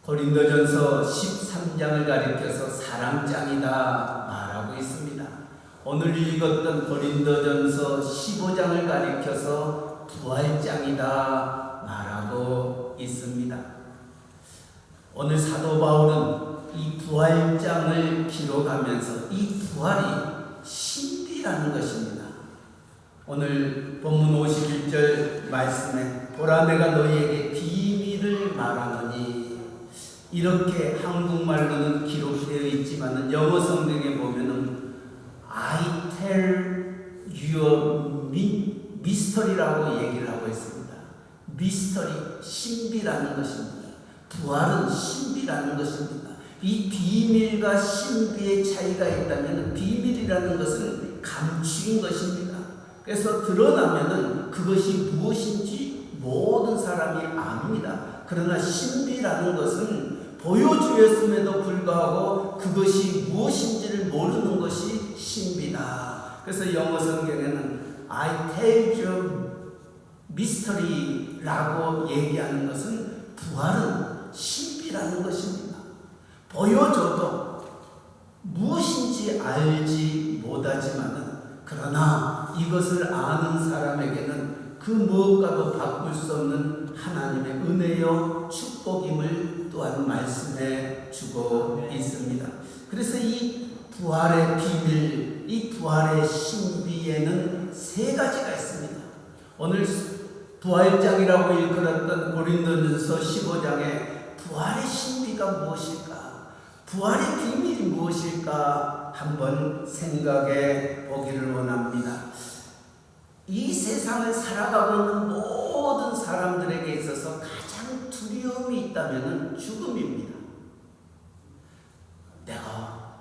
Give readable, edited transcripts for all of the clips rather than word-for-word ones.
고린도전서 13장을 가리켜서 사랑장이다 말하고 있습니다. 오늘 읽었던 고린도전서 15장을 가리켜서 부활장이다 말하고 있습니다. 오늘 사도 바울은 이 부활장을 기록하면서 이 부활이 신비라는 것입니다. 오늘 본문 51절 말씀에 보라 내가 너희에게 비밀을 말하노니, 이렇게 한국말로는 기록되어 있지만 영어 성경에 보면은 I tell you mystery라고 얘기를 하고 있습니다. 미스터리, 신비라는 것입니다. 부활은 신비라는 것입니다. 이 비밀과 신비의 차이가 있다면 비밀이라는 것은 감추인 것입니다. 그래서 드러나면은 그것이 무엇인지 모든 사람이 압니다. 그러나 신비라는 것은 보여주었음에도 불구하고 그것이 무엇인지를 모르는 것이 신비다. 그래서 영어 성경에는 I tell you mystery라고 얘기하는 것은 부활은 신비라는 것입니다. 보여줘도 무엇인지 알지 못하지만은 그러나 이것을 아는 사람에게는 그 무엇과도 바꿀 수 없는 하나님의 은혜요 축복임을 또한 말씀해 주고 있습니다. 그래서 이 부활의 비밀, 이 부활의 신비에는 세 가지가 있습니다. 오늘 부활장이라고 일컬었던 고린도전서 15장에 부활의 신비가 무엇일까? 부활의 비밀이 무엇일까? 한번 생각해 보기를 원합니다. 이 세상을 살아가고 있는 모든 사람들에게 있어서 가장 두려움이 있다면 죽음입니다. 내가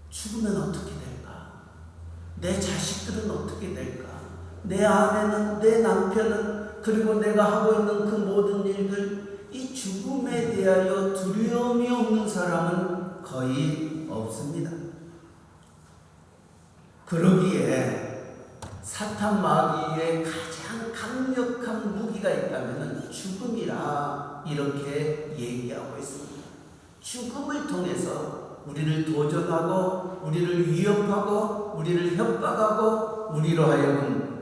죽으면 어떻게 될까? 내 자식들은 어떻게 될까? 내 아내는, 내 남편은, 그리고 내가 하고 있는 그 모든 일들, 이 죽음에 대하여 두려움이 없는 사람은 거의 없습니다. 그러기에 사탄 마귀의 가장 강력한 무기가 있다면 죽음이라 이렇게 얘기하고 있습니다. 죽음을 통해서 우리를 도전하고 우리를 위협하고 우리를 협박하고 우리로 하여금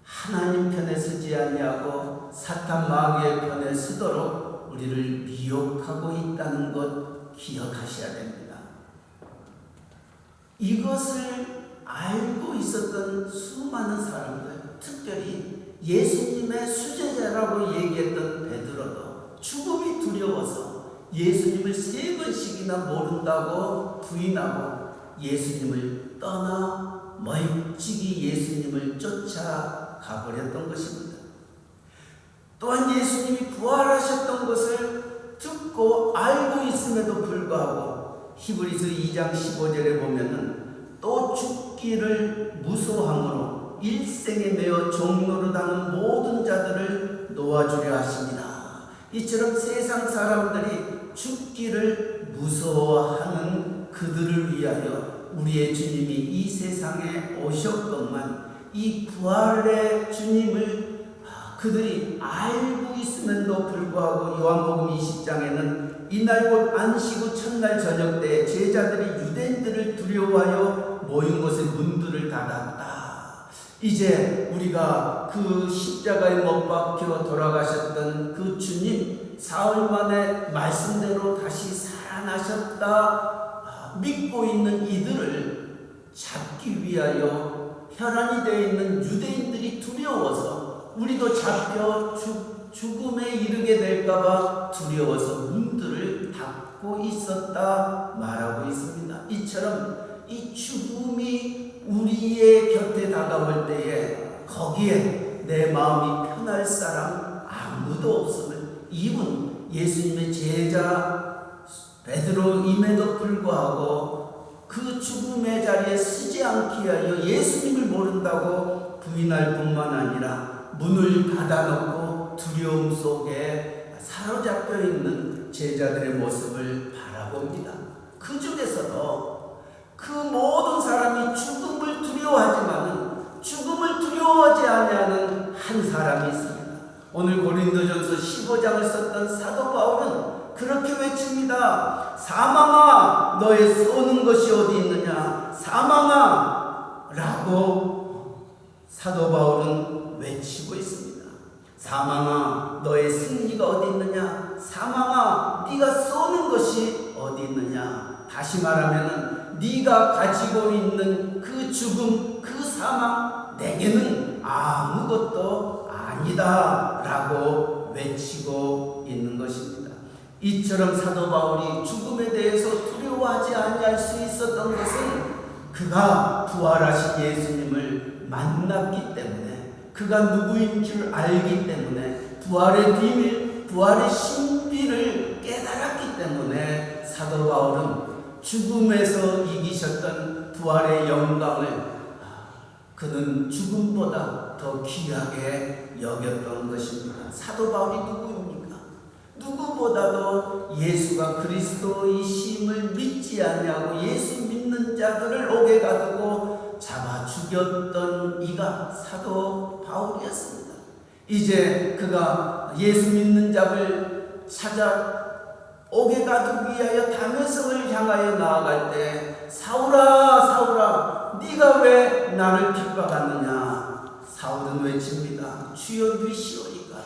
하나님 편에 서지 아니하고 사탄 마귀의 편에 서도록 우리를 미혹하고 있다는 것 기억하셔야 됩니다. 이것을 알고 있었던 수많은 사람들, 특별히 예수님의 수제자라고 얘기했던 베드로도 죽음이 두려워서 예수님을 3번씩이나 모른다고 부인하고 예수님을 떠나 멀찍이 예수님을 쫓아가버렸던 것입니다. 또한 예수님이 부활하셨던 것을 듣고 알고 있음에도 불구하고 히브리서 2장 15절에 보면은 또 죽기를 무소함으로 일생에 매어 종노릇하는 모든 자들을 놓아주려 하십니다. 이처럼 세상 사람들이 죽기를 무서워하는 그들을 위하여 우리의 주님이 이 세상에 오셨건만 이 부활의 주님을 그들이 알고 있음에도 불구하고 요한복음 20장에는 이날 곧 안식 후 첫날 저녁 때 제자들이 유대인들을 두려워하여 모인 곳에 문들을 닫았다. 이제 우리가 그 십자가에 못 박혀 돌아가셨던 그 주님 사흘 만에 말씀대로 다시 살아나셨다 믿고 있는 이들을 잡기 위하여 혈안이 되어 있는 유대인들이 두려워서 우리도 잡혀 죽음에 이르게 될까봐 두려워서 문들을 닫고 있었다 말하고 있습니다. 이처럼 이 죽음이 우리의 곁에 다가올 때에 거기에 내 마음이 편할 사람 아무도 없음을 이분 예수님의 제자 베드로임에도 불구하고 그 죽음의 자리에 서지 않기 위하여 예수님을 모른다고 부인할 뿐만 아니라 문을 닫아놓고 두려움 속에 사로잡혀 있는 제자들의 모습을 바라봅니다. 그 중에서도 그 모든 사람이 죽음을 두려워하지만 죽음을 두려워하지 아니하는 한 사람이 있습니다. 오늘 고린도전서 15장을 썼던 사도 바울은 그렇게 외칩니다. 사망아 너의 쏘는 것이 어디 있느냐, 사망아 라고 사도 바울은 외치고 있습니다. 사망아 너의 승리가 어디 있느냐, 사망아 네가 쏘는 것이 어디 있느냐. 다시 말하면 네가 가지고 있는 그 죽음, 그 사망, 내게는 아무것도 아니다 라고 외치고 있는 것입니다. 이처럼 사도 바울이 죽음에 대해서 두려워하지 아니할 수 있었던 것은 그가 부활하신 예수님을 만났기 때문에, 그가 누구인 줄 알기 때문에, 부활의 비밀, 부활의 신비를 깨달았기 때문에 사도 바울은 죽음에서 이기셨던 부활의 영광을 그는 죽음보다 더 귀하게 여겼던 것입니다. 사도 바울이 누구입니까? 누구보다도 예수가 그리스도이심을 믿지 아니하고 예수 믿는 자들을 옥에 가두고 잡아 죽였던 이가 사도 바울이었습니다. 이제 그가 예수 믿는 자를 찾아 옥에 가두기 위하여 다메섹을 향하여 나아갈 때, 사울아 사울아 네가 왜 나를 핍박하느냐. 사울은 외칩니다. 주여 누이시오리까.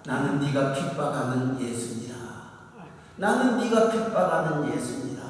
나는 네가 핍박하는 예수니라. 나는 네가 핍박하는 예수니라.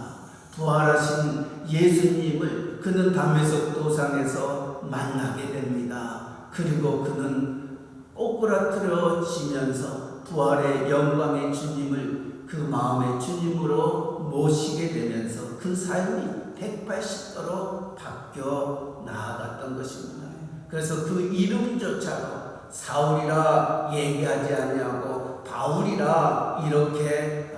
부활하신 예수님을 그는 다메섹 도상에서 만나게 됩니다. 그리고 그는 꼬꾸라뜨려지면서 부활의 영광의 주님을 그 마음의 주님으로 모시게 되면서 그 삶이 180도로 바뀌어 나아갔던 것입니다. 그래서 그 이름조차도 사울이라 얘기하지 아니하고 바울이라 이렇게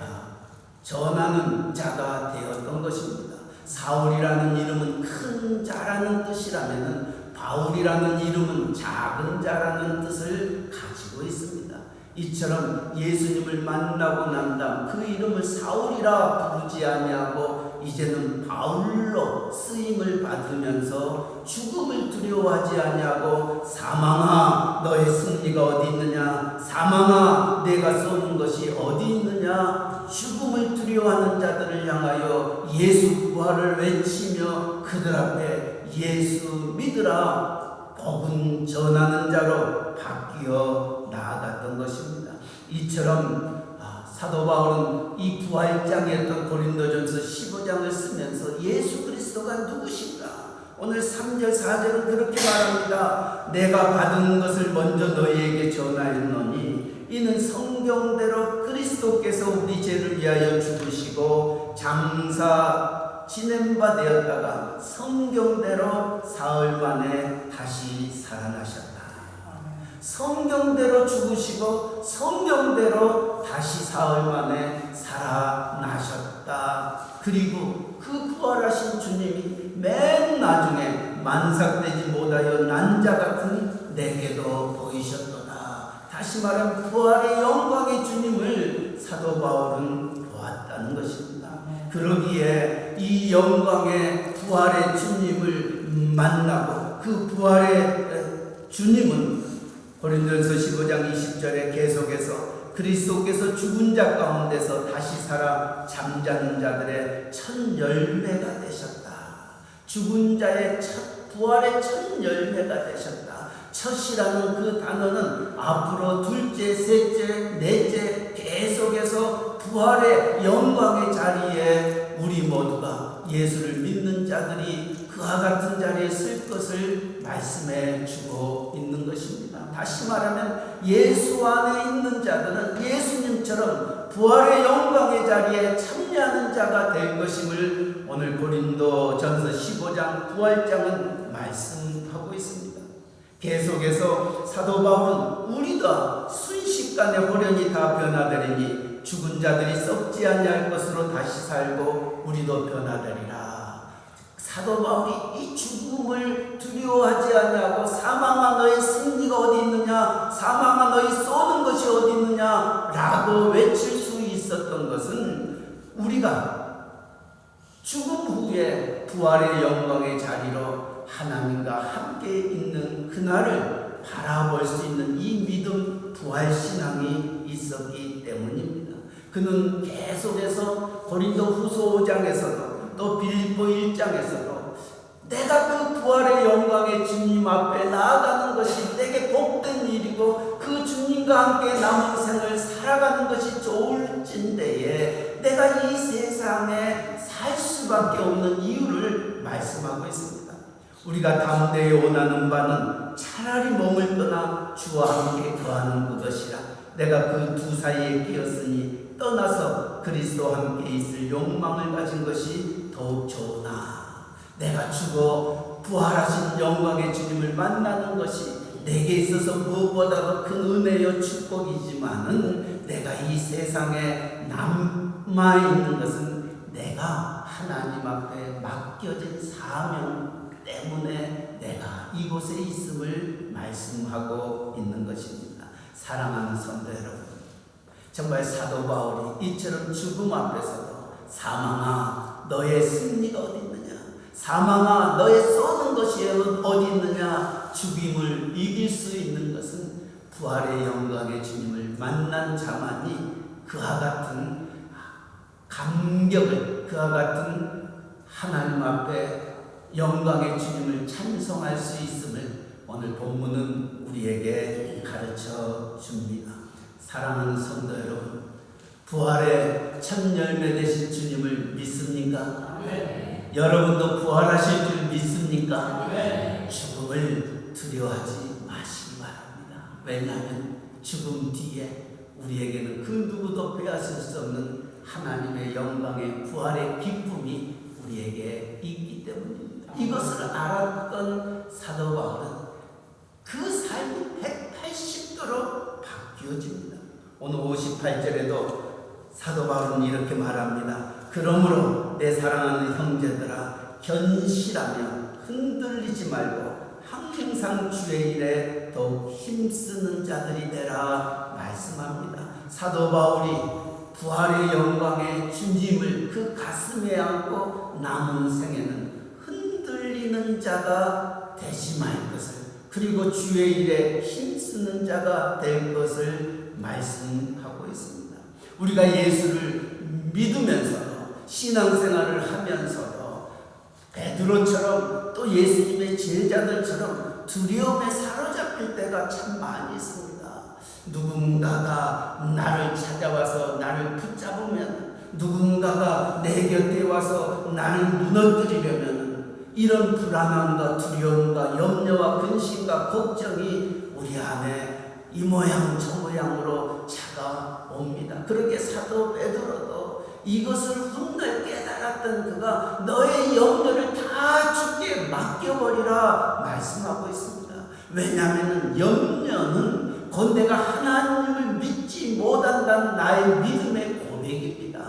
전하는 자가 되었던 것입니다. 사울이라는 이름은 큰 자라는 뜻이라면 바울이라는 이름은 작은 자라는 뜻을 가지고 있습니다. 이처럼 예수님을 만나고 난 다음 그 이름을 사울이라 부르지 아니하고 이제는 바울로 쓰임을 받으면서 죽음을 두려워하지 아니하고 사망아 너의 승리가 어디 있느냐, 사망아 내가 쏘는 것이 어디 있느냐, 죽음을 두려워하는 자들을 향하여 예수 부활을 외치며 그들 앞에 예수 믿으라 복음 전하는 자로 바뀌어 나아갔던 것입니다. 이처럼 사도 바울은 이 부활장이었던 고린도전서 15장을 쓰면서 예수 그리스도가 누구신가, 오늘 3절 4절은 그렇게 말합니다. 내가 받은 것을 먼저 너희에게 전하였노니 이는 성경대로 그리스도께서 우리 죄를 위하여 죽으시고 장사 지낸 바 되었다가 성경대로 사흘 만에 다시 살아나셨다. 성경대로 죽으시고 성경대로 다시 사흘 만에 살아나셨다. 그리고 그 부활하신 주님이 맨 나중에 만삭되지 못하여 난 자 같은 내게도 보이셨도다. 다시 말하면 부활의 영광의 주님을 사도 바울은 보았다는 것입니다. 그러기에 이 영광의 부활의 주님을 만나고 그 부활의 주님은 고린도전서 15장 20절에 계속해서 그리스도께서 죽은 자 가운데서 다시 살아 잠자는 자들의 첫 열매가 되셨다. 죽은 자의 부활의 첫 열매가 되셨다. 첫이라는 그 단어는 앞으로 둘째, 셋째, 넷째 계속해서 부활의 영광의 자리에 우리 모두가 예수를 믿는 자들이 그와 같은 자리에 쓸 것을 말씀해 주고 있는 것입니다. 다시 말하면 예수 안에 있는 자들은 예수님처럼 부활의 영광의 자리에 참여하는 자가 될 것임을 오늘 고린도전서 15장 부활장은 말씀하고 있습니다. 계속해서 사도 바울은 우리가 순식간에 호련히 다 변화되리니 죽은 자들이 썩지 아니할 것으로 다시 살고 우리도 변화되리라. 사도 바울이 이 죽음을 두려워하지 아니하고 사망아 너의 승리가 어디 있느냐, 사망아 너희 쏘는 것이 어디 있느냐 라고 외칠 수 있었던 것은 우리가 죽음 후에 부활의 영광의 자리로 하나님과 함께 있는 그날을 바라볼 수 있는 이 믿음 부활신앙이 있었기 때문입니다. 그는 계속해서 고린도 후서 5장에서도 또 빌립보 1장에서도 내가 그 부활의 영광의 주님 앞에 나아가는 것이 내게 복된 일이고 그 주님과 함께 남은 생을 살아가는 것이 좋을진대에 내가 이 세상에 살 수밖에 없는 이유를 말씀하고 있습니다. 우리가 담대히 원하는 바는 차라리 몸을 떠나 주와 함께 거하는 그것이라. 내가 그 두 사이에 끼었으니 떠나서 그리스도와 함께 있을 욕망을 가진 것이 더욱 좋으나 내가 죽어 부활하신 영광의 주님을 만나는 것이 내게 있어서 무엇보다도 큰 은혜요 축복이지만은 내가 이 세상에 남아있는 것은 내가 하나님 앞에 맡겨진 사명 때문에 내가 이곳에 있음을 말씀하고 있는 것입니다. 사랑하는 성도 여러분, 정말 사도 바울이 이처럼 죽음 앞에서도 사망아 너의 승리가 어디 있느냐, 사망아 너의 쏘는 것이 어디 있느냐, 죽임을 이길 수 있는 것은 부활의 영광의 주님을 만난 자만이 그와 같은 감격을, 그와 같은 하나님 앞에 영광의 주님을 찬송할 수 있음을 오늘 본문은 우리에게 가르쳐 줍니다. 사랑하는 성도 여러분, 부활의 첫 열매 되신 주님을 믿습니까? 네. 여러분도 부활하실 줄 믿습니까? 네. 죽음을 두려워하지 마시기 바랍니다. 왜냐하면 죽음 뒤에 우리에게는 그 누구도 빼앗을 수 없는 하나님의 영광의 부활의 기쁨이 우리에게 있기 때문입니다. 이것을 알았던 사도 바울은 그 삶이 180도로 바뀌어집니다. 오늘 58절에도 사도 바울은 이렇게 말합니다. 그러므로 내 사랑하는 형제들아 견실하며 흔들리지 말고 항상 주의 일에 더욱 힘쓰는 자들이 되라 말씀합니다. 사도 바울이 부활의 영광의 주님을 그 가슴에 안고 남은 생에는 흔들리는 자가 되지 말 것을, 그리고 주의 일에 힘쓰는 자가 될 것을 말씀하고 있습니다. 우리가 예수를 믿으면서도 신앙생활을 하면서도 베드로처럼 또 예수님의 제자들처럼 두려움에 사로잡힐 때가 참 많이 있습니다. 누군가가 나를 찾아와서 나를 붙잡으면, 누군가가 내 곁에 와서 나를 무너뜨리려면 이런 불안함과 두려움과 염려와 근심과 걱정이 우리 안에 이 모양 저 모양으로 차가옵니다. 그러게 사도 베드로도 이것을 훗날 깨달았던 그가 너의 염려를 다 주께 맡겨버리라 말씀하고 있습니다. 왜냐하면 염려는 곧 내가 하나님을 믿지 못한다는 나의 믿음의 고백입니다.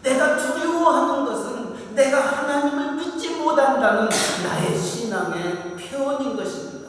내가 두려워하는 것은 내가 하나님을 믿지 못한다는 나의 신앙의 표현인 것입니다.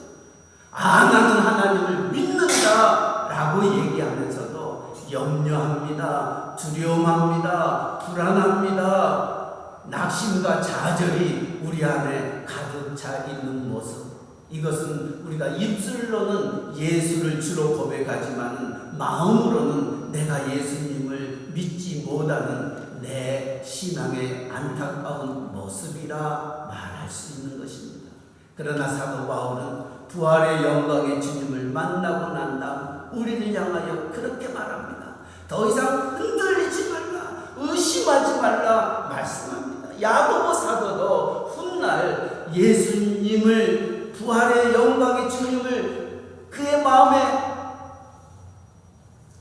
나는 하나님을 믿는다 라고 얘기하면서도 염려합니다, 두려움합니다, 불안합니다, 낙심과 좌절이 우리 안에 가득 차 있는 모습, 이것은 우리가 입술로는 예수를 주로 고백하지만 마음으로는 내가 예수님을 믿지 못하는 내 신앙의 안타까운 모습이라 말할 수 있는 것입니다. 그러나 사도 바울은 부활의 영광의 주님을 만나고 난 다음 우리를 향하여 그렇게 말합니다. 더 이상 흔들리지 말라, 의심하지 말라 말씀합니다. 야고보 사도도 훗날 예수님을, 부활의 영광의 주님을 그의 마음에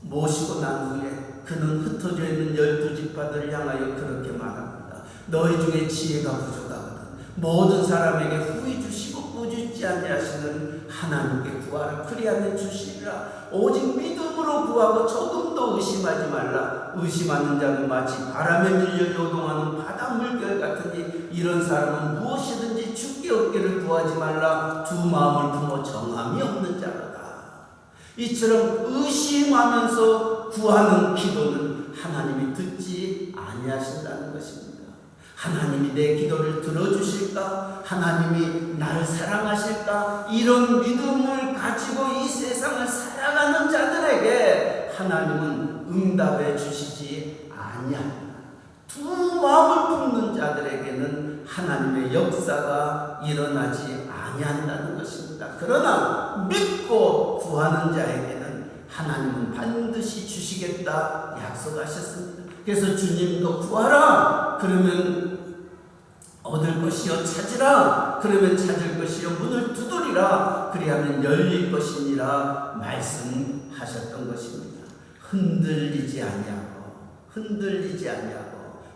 모시고 난 후에 그는 흩어져 있는 12지파들을 향하여 그렇게 말합니다. 너희 중에 지혜가 부족하거든 모든 사람에게 후히 주시고 꾸짖지 아니하시는 하나님께 구하라. 그리하면 주시리라. 오직 믿음으로 구하고 조금도 의심하지 말라. 의심하는 자는 마치 바람에 밀려 요동하는 바닷물결 같으니 이런 사람은 무엇이든지 주께 얻기를 구하지 말라. 두 마음을 품어 정함이 없는 자로다. 이처럼 의심하면서 구하는 기도는 하나님이 듣지 아니하신다는 것입니다. 하나님이 내 기도를 들어주실까? 하나님이 나를 사랑하실까? 이런 믿음을 가지고 이 세상을 살아가는 자들에게 하나님은 응답해 주시지 아니하리라. 두 마음을 품는 자들에게는 하나님의 역사가 일어나지 아니한다는 것입니다. 그러나 믿고 구하는 자에게는 하나님은 반드시 주시겠다 약속하셨습니다. 그래서 주님도 구하라 그러면 얻을 것이요, 찾으라 그러면 찾을 것이요, 문을 두드리라 그리하면 열릴 것이니라 말씀하셨던 것입니다. 흔들리지 아니하고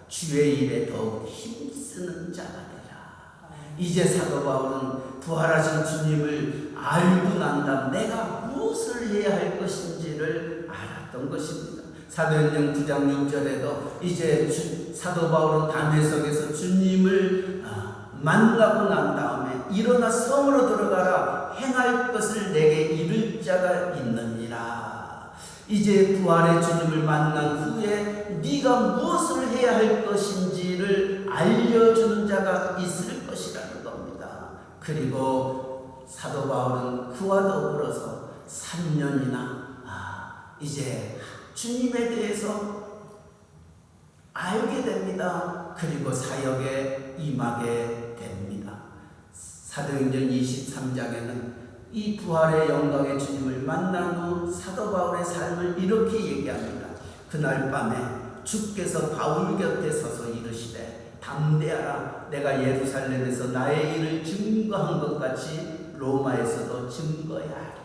주의 일에 더욱 힘쓰는 자가 되라. 이제 사도 바울은 부활하신 주님을 알고 난 다음 내가 무엇을 해야 할 것인지를 알았던 것입니다. 사도행전 9장 6절에도 이제 사도 바울은 담에석에서 주님을 만나고 난 다음에 일어나 성으로 들어가라, 행할 것을 내게 이룰 자가 있느니라. 이제 부활의 주님을 만난 후에 네가 무엇을 해야 할 것인지를 알려주는 자가 있을 것이라는 겁니다. 그리고 사도 바울은 그와 더불어서 3년이나 이제 주님에 대해서 알게 됩니다. 그리고 사역에 임하게 됩니다. 사도행전 23장에는 이 부활의 영광의 주님을 만난 후 사도 바울의 삶을 이렇게 얘기합니다. 그날 밤에 주께서 바울 곁에 서서 이르시되 담대하라, 내가 예루살렘에서 나의 일을 증거한 것 같이 로마에서도 증거해야 하리라.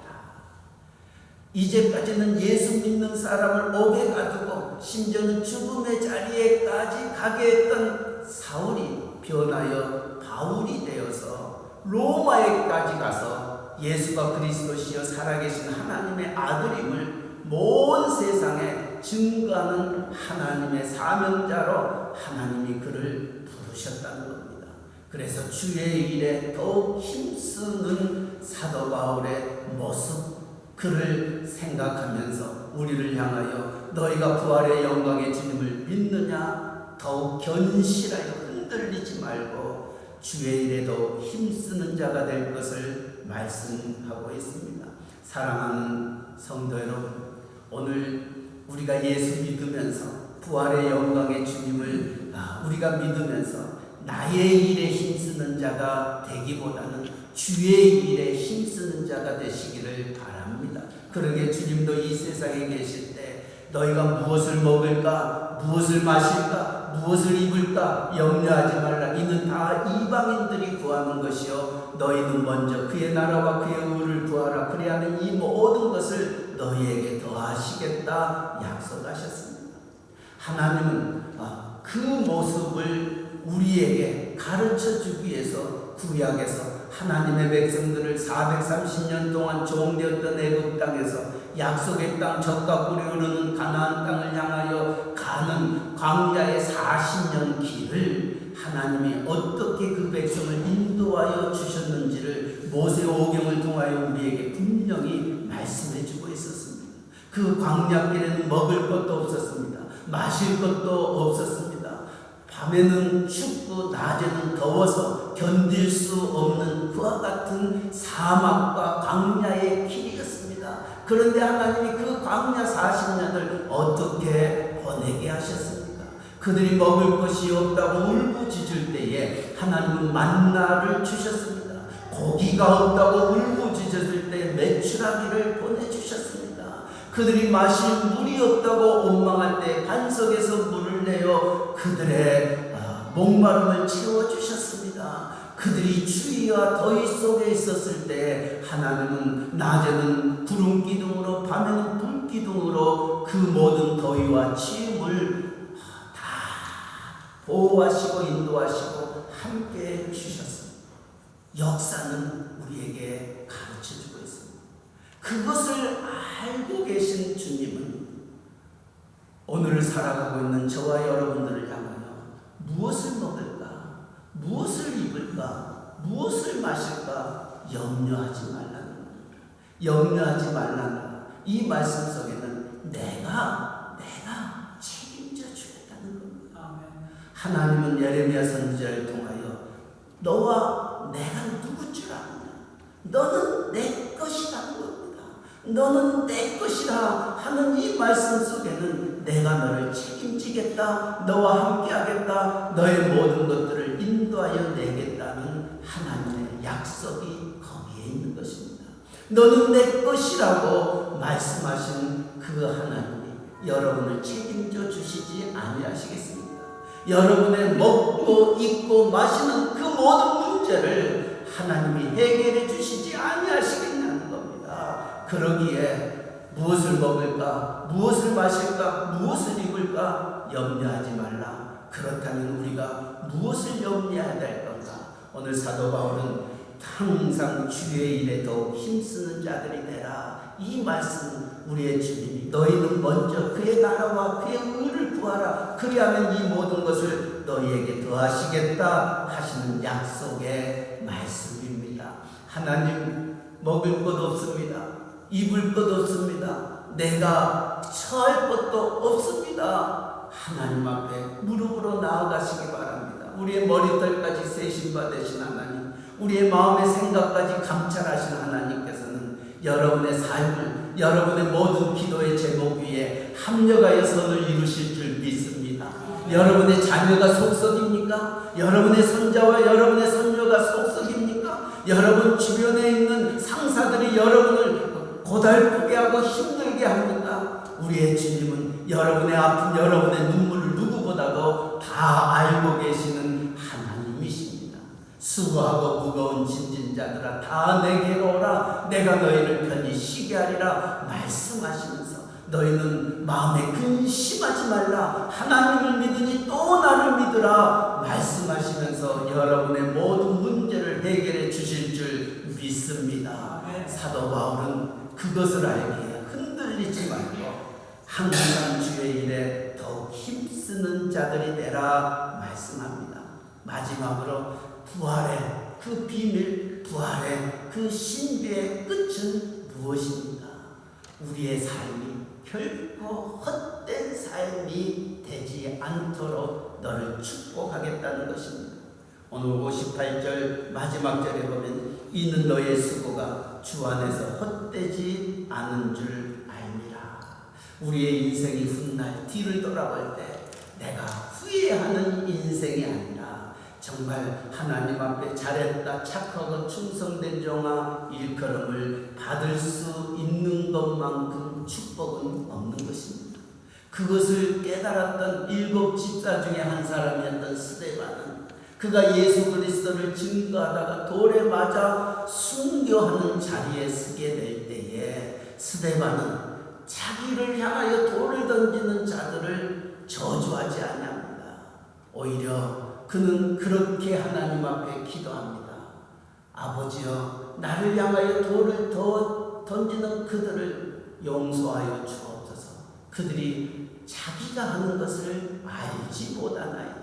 이제까지는 예수 믿는 사람을 옥에 가두고 심지어는 죽음의 자리에까지 가게 했던 사울이 변하여 바울이 되어서 로마에까지 가서 예수가 그리스도시여 살아계신 하나님의 아들임을 온 세상에 증거하는 하나님의 사명자로 하나님이 그를 부르셨다는 겁니다. 그래서 주의 일에 더욱 힘쓰는 사도 바울의 모습, 그를 생각하면서 우리를 향하여 너희가 부활의 영광의 주님을 믿느냐? 더욱 견실하여 흔들리지 말고 주의 일에 더욱 힘쓰는 자가 될 것을 말씀하고 있습니다. 사랑하는 성도 여러분, 오늘 우리가 예수 믿으면서 부활의 영광의 주님을 우리가 믿으면서 나의 일에 힘쓰는 자가 되기보다는 주의 일에 힘쓰는 자가 되시기를 바랍니다. 그러게 주님도 이 세상에 계실 때 너희가 무엇을 먹을까, 무엇을 마실까, 무엇을 입을까 염려하지 말라. 이는 다 이방인들이 구하는 것이요 너희는 먼저 그의 나라와 그의 의를 구하라. 그리하면 이 모든 것을 너희에게 더하시겠다 약속하셨습니다. 하나님은 그 모습을 우리에게 가르쳐주기 위해서 구약에서 하나님의 백성들을 430년 동안 종되었던 애굽 땅에서 약속의 땅 젖과 꿀이 흐르는 가나안 땅을 향하여 가는 광야의 40년 길을 하나님이 어떻게 그 백성을 인도하여 주셨는지를 모세 오경을 통하여 우리에게 분명히 말씀해 주고 있었습니다. 그 광야길에는 먹을 것도 없었습니다. 마실 것도 없었습니다. 밤에는 춥고 낮에는 더워서 견딜 수 없는 그와 같은 사막과 광야의 길이었습니다. 그런데 하나님이 그 광야 40년을 어떻게 보내게 하셨습니까? 그들이 먹을 것이 없다고 울부짖을 때에 하나님은 만나를 주셨습니다. 고기가 없다고 울부짖었을 때 메추라기를 보내주셨습니다. 그들이 마실 물이 없다고 원망할 때 반석에서 물을 내어 그들의 목마름을 채워주셨습니다. 그들이 추위와 더위 속에 있었을 때 하나님은 낮에는 구름 기둥으로 밤에는 불 기둥으로 그 모든 더위와 추움을 다 보호하시고 인도하시고 함께 주셨습니다. 역사는 우리에게 가르쳐주고 있습니다. 그것을 알고 계신 주님은 오늘을 살아가고 있는 저와 여러분들을 향하여 무엇을 먹을까, 무엇을 입을까, 무엇을 마실까 염려하지 말라는 겁니다. 염려하지 말라는 이 말씀 속에는 내가 책임져 주겠다는 겁니다. 하나님은 예레미야 선지자를 통하여 너와 내가 누군 줄 아느냐? 너는 내 것이라는 겁니다. 너는 내 것이라 하는 이 말씀 속에는 내가 너를 책임지겠다, 너와 함께하겠다, 너의 모든 것들을 인도하여 내겠다는 하나님의 약속이 거기에 있는 것입니다. 너는 내 것이라고 말씀하신 그 하나님이 여러분을 책임져 주시지 아니하시겠습니까? 여러분의 먹고 입고 마시는 그 모든 문제를 하나님이 해결해 주시지 아니하시겠냐는 겁니다. 그러기에 무엇을 먹을까, 무엇을 마실까, 무엇을 입을까 염려하지 말라. 그렇다면 우리가 무엇을 염려해야 될 건가? 오늘 사도 바울은 항상 주의 일에 더욱 힘쓰는 자들이 되라. 이 말씀 우리의 주님이 너희는 먼저 그의 나라와 그의 의를 구하라. 그리하면 이 모든 것을 너희에게 더하시겠다 하시는 약속의 말씀입니다. 하나님 먹을 것 없습니다. 입을 것 없습니다. 내가 처할 것도 없습니다. 하나님 앞에 무릎으로 나아가시기 바랍니다. 우리의 머리털까지 세심바 되신 하나님, 우리의 마음의 생각까지 감찰하신 하나님께서는 여러분의 삶을, 여러분의 모든 기도의 제목 위에 합력하여 선을 이루실 줄 믿습니다. 여러분의 자녀가 속썩입니까? 여러분의 손자와 여러분의 손녀가 속썩입니까? 여러분 주변에 있는 상사들이 여러분을 고달프게 하고 힘들게 합니까? 우리의 주님은 여러분의 아픔, 여러분의 눈물을 누구보다도 다 알고 계시는 하나님이십니다. 수고하고 무거운 짐진 자들아 다 내게로 오라. 내가 너희를 편히 쉬게 하리라 말씀하시면서 너희는 마음에 근심하지 말라. 하나님을 믿으니 또 나를 믿으라 말씀하시면서 여러분의 모든 문제를 해결해 주실 줄 믿습니다. 사도 바울은 그것을 알기에 흔들리지 말고 항상 주의 일에 더욱 힘쓰는 자들이 되라 말씀합니다. 마지막으로 부활의 그 비밀, 부활의 그 신비의 끝은 무엇입니까? 우리의 삶이 결코 헛된 삶이 되지 않도록 너를 축복하겠다는 것입니다. 오늘 58절 마지막 절에 보면 이는 너의 수고가 주 안에서 헛되지 않은 줄 알미라. 우리의 인생이 훗날 뒤를 돌아볼 때 내가 후회하는 인생이 아니라 정말 하나님 앞에 잘했다, 착하고 충성된 종아 일컬음을 받을 수 있는 것만큼 축복은 없는 것입니다. 그것을 깨달았던 7 집사 중에 한 사람이었던 스데반은 그가 예수 그리스도를 증거하다가 돌에 맞아 순교하는 자리에 서게 될 때에 스데반은 자기를 향하여 돌을 던지는 자들을 저주하지 아니합니다. 오히려 그는 그렇게 하나님 앞에 기도합니다. 아버지여, 나를 향하여 돌을 더 던지는 그들을 용서하여 주옵소서. 그들이 자기가 하는 것을 알지 못하나이다.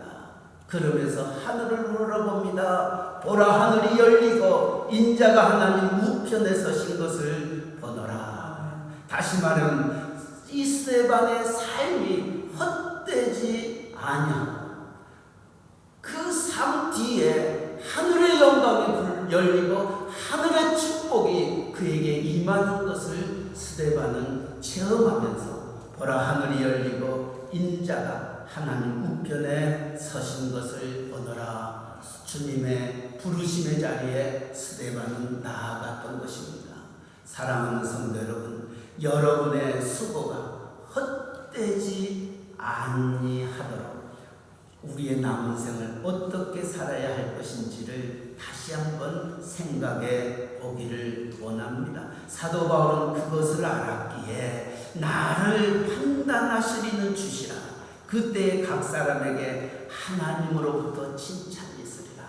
그러면서 하늘을 우러봅니다. 보라, 하늘이 열리고 인자가 하나님 우편에 서신 것을 보노라. 다시 말하면 이 스데반의 삶이 헛되지 아니하고 그 삶 뒤에 하늘의 영광이 열리고 하늘의 축복이 그에게 임하는 것을 스데반은 체험하면서 보라, 하늘이 열리고 인자가 하나님 우편에 서신 것을 보노라. 주님의 부르심의 자리에 스데반은 나아갔던 것입니다. 사랑하는 성도 여러분, 여러분의 수고가 헛되지 아니하도록 우리의 남은 생을 어떻게 살아야 할 것인지를 다시 한번 생각해 보기를 원합니다. 사도 바울은 그것을 알았기에 나를 판단하시리는 주시라. 그때 각 사람에게 하나님으로부터 칭찬이 있으리라.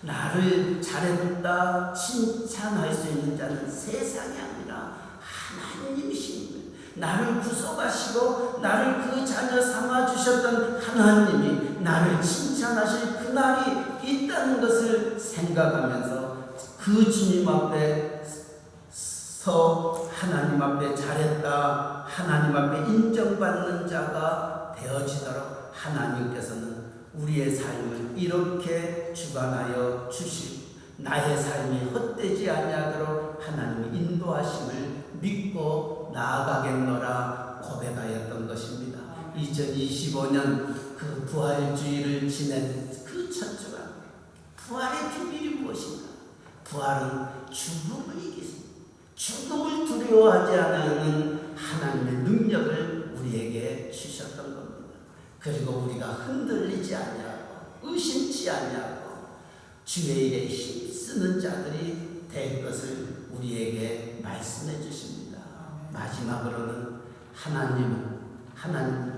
나를 잘했다 칭찬할 수 있는 자는 세상이 아니라 하나님이십니다. 나를 구속하시고 나를 그 자녀 삼아주셨던 하나님이 나를 칭찬하실 그날이 있다는 것을 생각하면서 그 주님 앞에 서 하나님 앞에 잘했다, 하나님 앞에 인정받는 자가 되어지도록 하나님께서는 우리의 삶을 이렇게 주관하여 주시고 나의 삶이 헛되지 아니하도록 하나님의 인도하심을 믿고 나아가겠노라 고백하였던 것입니다. 2025년 그 부활주의를 지낸 그 첫 주간, 부활의 비밀이 무엇인가? 부활은 죽음을 이기습니다. 죽음을 두려워하지 않는 하나님의 능력을 우리에게 주셨던 겁니다. 그리고 우리가 흔들리지 아니하고 의심치 아니하고 주의 일에 힘쓰는 자들이 될 것을 우리에게 말씀해 주십니다. 마지막으로는 하나님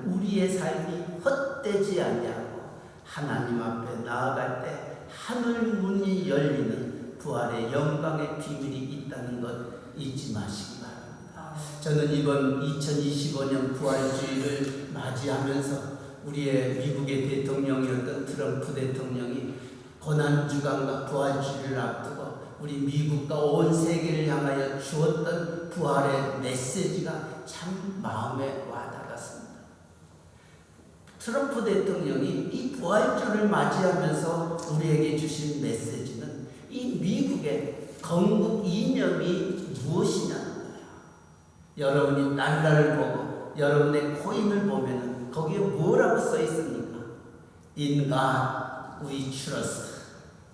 우리의 삶이 헛되지 아니하고 하나님 앞에 나아갈 때 하늘 문이 열리는 부활의 영광의 비밀이 있다는 것 잊지 마시기 바랍니다. 저는 이번 2025년 부활주의를 맞이하면서 우리의 미국의 대통령이었던 트럼프 대통령이 고난주간과 부활주의를 앞두고 우리 미국과 온 세계를 향하여 주었던 부활의 메시지가 참 마음에 와닿았습니다. 트럼프 대통령이 이 부활주를 맞이하면서 우리에게 주신 메시지는 이 미국의 건국 이념이 무엇이냐는 거예요. 여러분이 달러를 보고 여러분의 코인을 보면 거기에 뭐라고 써 있습니까? In God we trust.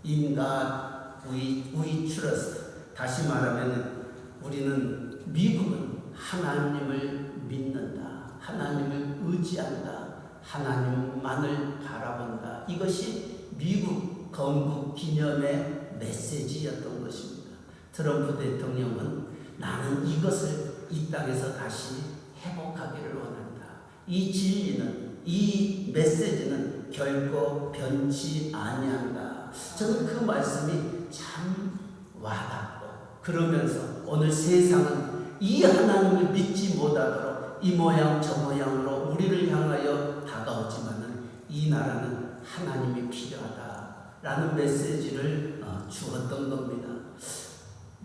In God we trust. 다시 말하면 우리는 미국은 하나님을 믿는다. 하나님을 의지한다. 하나님만을 바라본다. 이것이 미국 건국 기념의 메시지였던 것입니다. 트럼프 대통령은 나는 이것을 이 땅에서 다시 회복하기를 원한다. 이 진리는, 이 메시지는 결코 변치 아니한다. 저는 그 말씀이 참 와닿고, 그러면서 오늘 세상은 이 하나님을 믿지 못하도록 이 모양 저 모양으로 우리를 향하여 다가오지만은 이 나라는 하나님이 필요하다라는 메시지를 주었던 겁니다.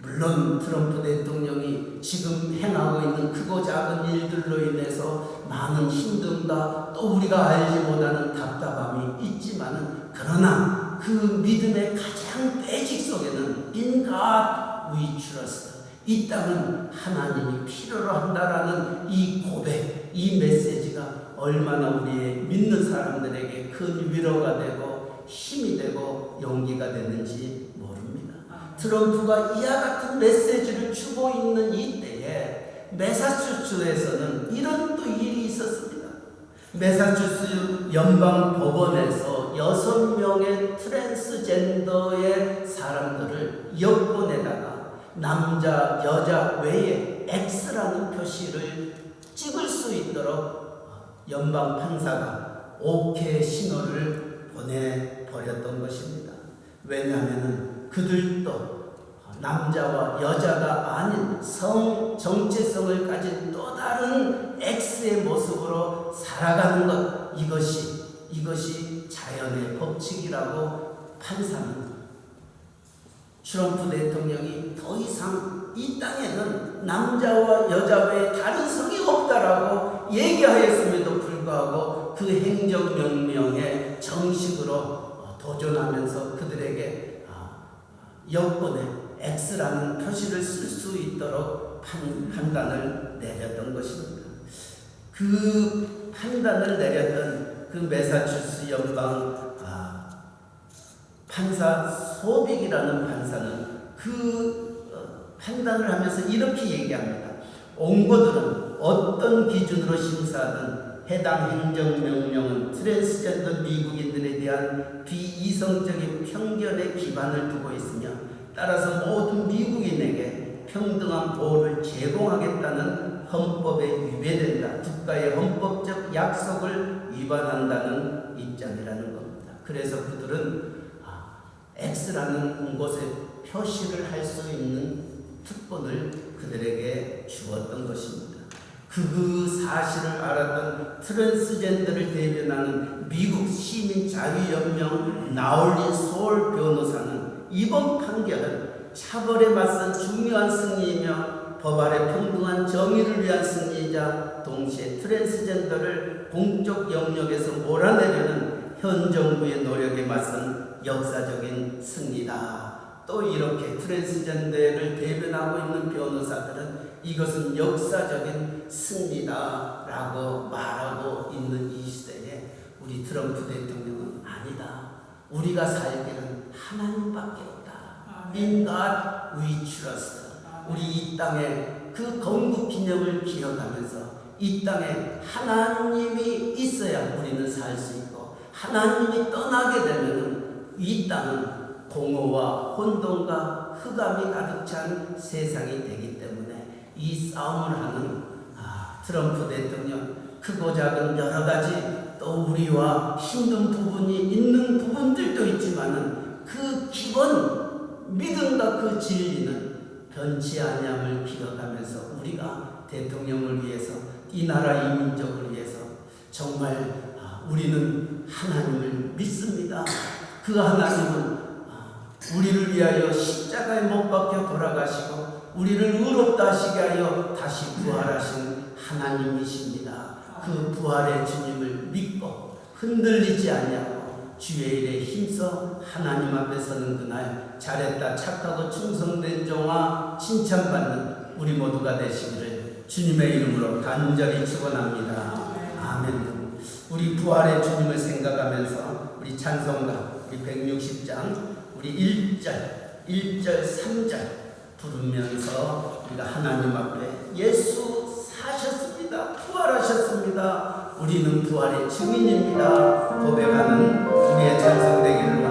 물론 트럼프 대통령이 지금 행하고 있는 크고 작은 일들로 인해서 많은 힘듦과 또 우리가 알지 못하는 답답함이 있지만은, 그러나 그 믿음의 가장 베이직 속에는 In God we trust. 이 땅은 하나님이 필요로 한다라는 이 고백, 이 메시지가 얼마나 우리의 믿는 사람들에게 큰 위로가 되고 힘이 되고 용기가 되는지 모릅니다. 트럼프가 이와 같은 메시지를 주고 있는 이때에 매사추세츠에서는 이런 또 일이 있었습니다. 매사추세츠 연방법원에서 6명의 트랜스젠더의 사람들을 여권에다가 남자, 여자 외에 X라는 표시를 찍을 수 있도록 연방 판사가 OK 신호를 보내버렸던 것입니다. 왜냐하면 그들도 남자와 여자가 아닌 정체성을 가진 또 다른 X의 모습으로 살아가는 것, 이것이 자연의 법칙이라고 판사는 트럼프 대통령이 더 이상 이 땅에는 남자와 여자 외에 다른 성이 없다라고 얘기하였음에도 불구하고 그 행정명령에 정식으로 도전하면서 그들에게 여권에 X라는 표시를 쓸 수 있도록 판단을 내렸던 것입니다. 그 판단을 내렸던 그 매사추세츠 연방 판사 소빅이라는 판사는 그 판단을 하면서 이렇게 얘기합니다. 온고들은 어떤 기준으로 심사하든 해당 행정명령은 트랜스젠더 미국인들에 대한 비이성적인 편견에 기반을 두고 있으며, 따라서 모든 미국인에게 평등한 보호를 제공하겠다는 헌법에 위배된다. 국가의 헌법적 약속을 위반한다는 입장이라는 겁니다. 그래서 그들은 X라는 곳에 표시를 할 수 있는 특권을 그들에게 주었던 것입니다. 그 사실을 알았던 트랜스젠더를 대변하는 미국 시민자유연명 나올린 소울 변호사는 이번 판결은 차별에 맞선 중요한 승리이며 법 아래 평등한 정의를 위한 승리이자 동시에 트랜스젠더를 공적 영역에서 몰아내려는 현 정부의 노력에 맞선 역사적인 승리다. 또 이렇게 트랜스젠더를 대변하고 있는 변호사들은 이것은 역사적인 승리다라고 말하고 있는 이 시대에 우리 트럼프 대통령은 아니다. 우리가 살 길은 하나님밖에 없다. In God we trust. 우리 이 땅에 그 건국 기념을 기억하면서 이 땅에 하나님이 있어야 우리는 살 수 있고, 하나님이 떠나게 되면 이 땅은 공허와 혼돈과 흑암이 가득 찬 세상이 되기 때문에 이 싸움을 하는 트럼프 대통령, 크고 작은 여러 가지 또 우리와 힘든 부분이 있는 부분들도 있지만은 그 기본 믿음과 그 진리는 변치 아니함을 기억하면서 우리가 대통령을 위해서, 이 나라 이 민족을 위해서 정말 우리는 하나님을 믿습니다. 그 하나님은 우리를 위하여 십자가에 못 박혀 돌아가시고 우리를 의롭다 하시게 하여 다시 부활하신 하나님이십니다. 그 부활의 주님을 믿고 흔들리지 아니하고 주의 일에 힘써 하나님 앞에 서는 그날 잘했다 착하고 충성된 종아 칭찬받는 우리 모두가 되시기를 주님의 이름으로 간절히 축원합니다. 아멘. 우리 부활의 주님을 생각하면서 우리 찬송가 우리 160장 우리 1절 3절 부르면서 우리가 하나님 앞에 예수 사셨습니다. 부활하셨습니다. 우리는 부활의 증인입니다. 고백하는 우리의 찬송 되기를